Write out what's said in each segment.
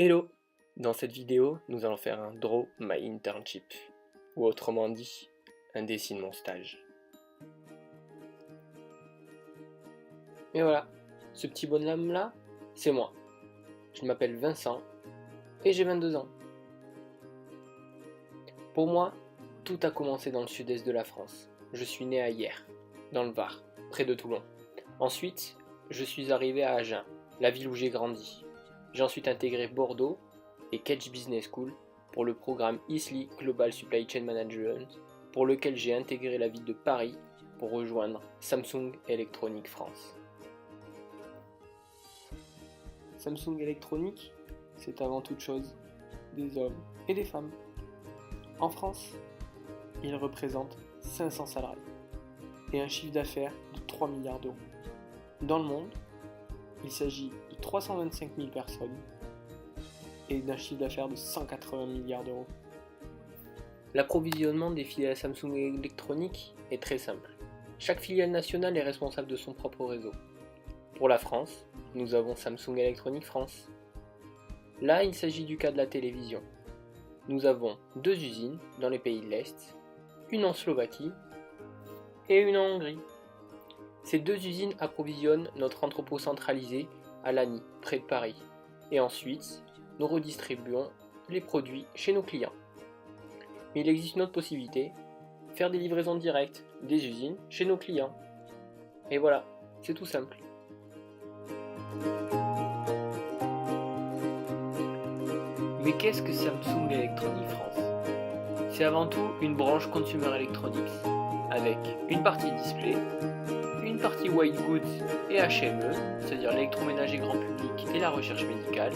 Hello! Dans cette vidéo, nous allons faire un Draw My Internship, ou autrement dit, un dessine mon stage. Et voilà, ce petit bonhomme là, c'est moi. Je m'appelle Vincent et j'ai 22 ans. Pour moi, tout a commencé dans le sud-est de la France. Je suis né à Hyères, dans le Var, près de Toulon. Ensuite, je suis arrivé à Agen, la ville où j'ai grandi. J'ai ensuite intégré Bordeaux et Kedge Business School pour le programme ISLI Global Supply Chain Management, pour lequel j'ai intégré la ville de Paris pour rejoindre Samsung Electronics France. Samsung Electronics, c'est avant toute chose des hommes et des femmes. En France, il représente 500 salariés et un chiffre d'affaires de 3 milliards d'euros. Dans le monde, il s'agit de 325 000 personnes et d'un chiffre d'affaires de 180 milliards d'euros. L'approvisionnement des filiales Samsung Electronics est très simple. Chaque filiale nationale est responsable de son propre réseau. Pour la France, nous avons Samsung Electronics France. Là, il s'agit du cas de la télévision. Nous avons 2 usines dans les pays de l'Est, une en Slovaquie et une en Hongrie. Ces 2 usines approvisionnent notre entrepôt centralisé à Lagny, près de Paris. Et ensuite, nous redistribuons les produits chez nos clients. Mais il existe une autre possibilité, faire des livraisons directes des usines chez nos clients. Et voilà, c'est tout simple. Mais qu'est-ce que Samsung Electronics France? C'est avant tout une branche Consumer Electronics, avec une partie display, une partie white goods et HME, c'est-à-dire l'électroménager grand public et la recherche médicale,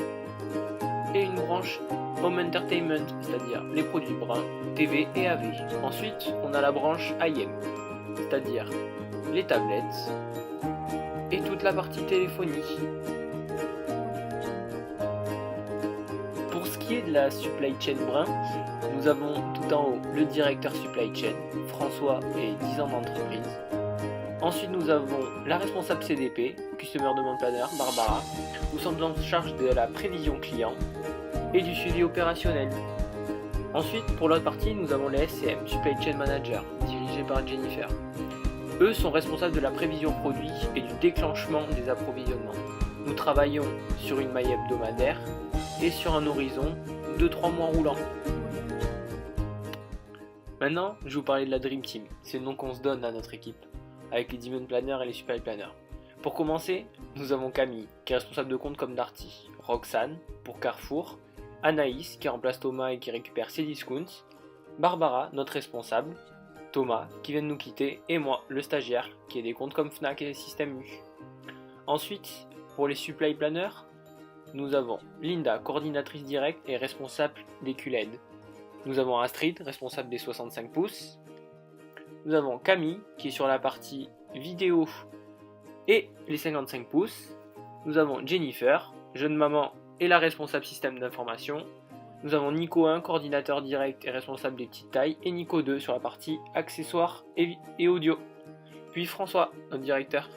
et une branche Home Entertainment, c'est-à-dire les produits bruns, TV et AV. Ensuite, on a la branche IM, c'est-à-dire les tablettes et toute la partie téléphonie. Pour ce qui est de la supply chain brun, nous avons tout en haut le directeur supply chain, François et 10 ans d'entreprise. Ensuite, nous avons la responsable CDP, Customer Demand Planner, Barbara. Nous sommes en charge de la prévision client et du suivi opérationnel. Ensuite, pour l'autre partie, nous avons les SCM, Supply Chain Manager, dirigés par Jennifer. Eux sont responsables de la prévision produit et du déclenchement des approvisionnements. Nous travaillons sur une maille hebdomadaire et sur un horizon de 3 mois roulants. Maintenant, je vais vous parler de la Dream Team. C'est le nom qu'on se donne à notre équipe, avec les Demand Planners et les Supply Planners. Pour commencer, nous avons Camille, qui est responsable de compte comme Darty, Roxane, pour Carrefour, Anaïs, qui remplace Thomas et qui récupère ses discounts, Barbara, notre responsable, Thomas, qui vient de nous quitter, et moi, le stagiaire, qui est des comptes comme Fnac et Système U. Ensuite, pour les Supply Planners, nous avons Linda, coordinatrice directe et responsable des QLED. Nous avons Astrid, responsable des 65 pouces. Nous avons Camille, qui est sur la partie vidéo et les 55 pouces. Nous avons Jennifer, jeune maman et la responsable système d'information. Nous avons Nico 1, coordinateur direct et responsable des petites tailles. Et Nico 2 sur la partie accessoires et audio. Puis François, notre directeur.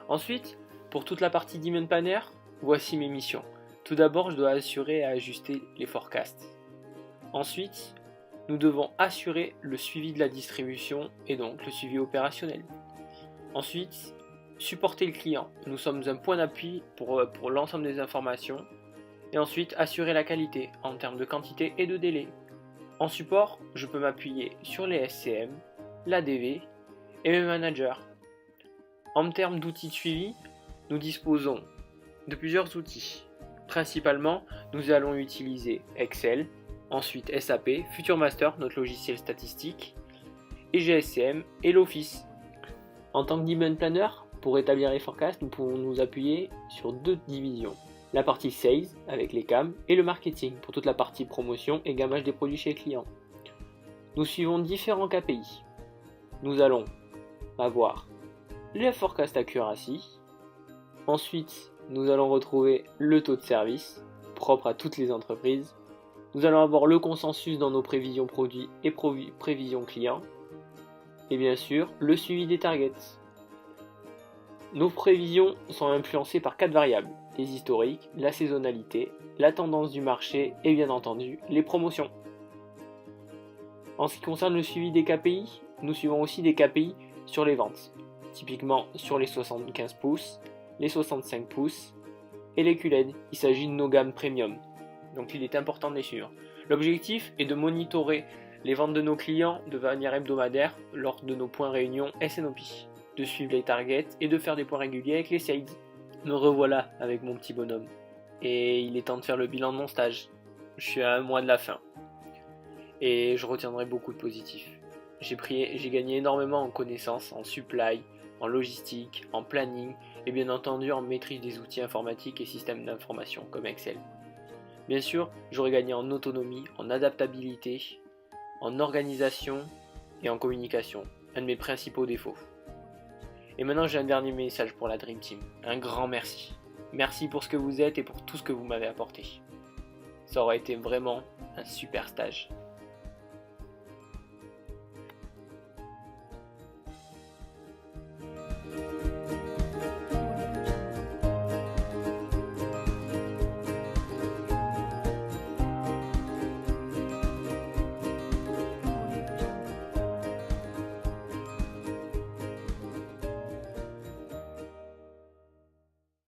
Ensuite, pour toute la partie Demand Planner, voici mes missions. Tout d'abord, je dois assurer et ajuster les forecasts. Ensuite, nous devons assurer le suivi de la distribution et donc le suivi opérationnel. Ensuite, supporter le client. Nous sommes un point d'appui pour l'ensemble des informations. Et ensuite, assurer la qualité en termes de quantité et de délai. En support, je peux m'appuyer sur les SCM, l'ADV et mes managers. En termes d'outils de suivi, nous disposons de plusieurs outils. Principalement, nous allons utiliser Excel, ensuite SAP, FutureMaster, notre logiciel statistique, et GSCM et l'Office. En tant que Demand Planner, pour établir les forecasts, nous pouvons nous appuyer sur 2 divisions. La partie Sales, avec les CAM, et le Marketing, pour toute la partie promotion et gammage des produits chez les clients. Nous suivons différents KPI. Nous allons avoir le Forecast Accuracy. Ensuite, nous allons retrouver le taux de service, propre à toutes les entreprises. Nous allons avoir le consensus dans nos prévisions produits et prévisions clients. Et bien sûr, le suivi des targets. Nos prévisions sont influencées par 4 variables. les historiques, la saisonnalité, la tendance du marché et bien entendu les promotions. En ce qui concerne le suivi des KPI, nous suivons aussi des KPI sur les ventes, typiquement sur les 75 pouces, les 65 pouces et les QLED. Il s'agit de nos gammes premium, donc il est important de les suivre. L'objectif est de monitorer les ventes de nos clients de manière hebdomadaire lors de nos points réunions SNOP, de suivre les targets et de faire des points réguliers avec les sales. Me revoilà avec mon petit bonhomme, et il est temps de faire le bilan de mon stage. Je suis à un mois de la fin, et je retiendrai beaucoup de positifs. J'ai gagné énormément en connaissances, en supply, en logistique, en planning, et bien entendu en maîtrise des outils informatiques et systèmes d'information comme Excel. Bien sûr, j'aurais gagné en autonomie, en adaptabilité, en organisation et en communication, un de mes principaux défauts. Et maintenant j'ai un dernier message pour la Dream Team, un grand merci. Merci pour ce que vous êtes et pour tout ce que vous m'avez apporté. Ça aurait été vraiment un super stage.